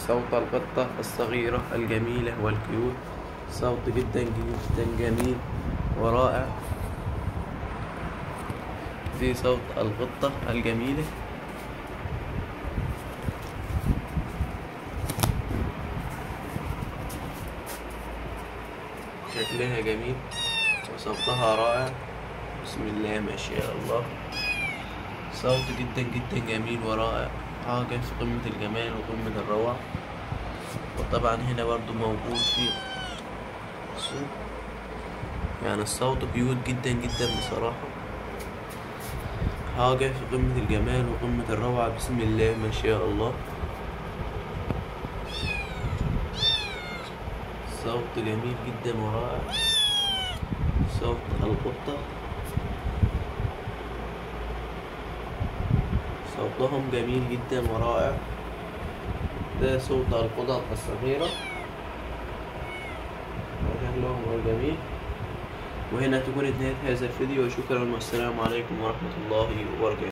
صوت القطة الصغيرة الجميلة والكيوت. صوت جدا جدا جميل ورائع. دي صوت القطة الجميلة. شكلها جميل وصوتها رائع. بسم الله ما شاء الله. صوت جدا جدا جميل ورائع، حاجة في قمة الجمال وقمة الروعة. وطبعا هنا برضو موجود في صوت، يعني الصوت كيوت جدا جدا بصراحة، حاجة في قمة الجمال وقمة الروعة. بسم الله ما شاء الله. صوت جميل جدا ورائع. صوت القطة، صوتهم جميل جدا ورائع. ده صوت القطط الصغيرة وشكلهم جميل. وهنا تكون نهاية هذا الفيديو، وشكرا والسلام عليكم ورحمة الله وبركاته.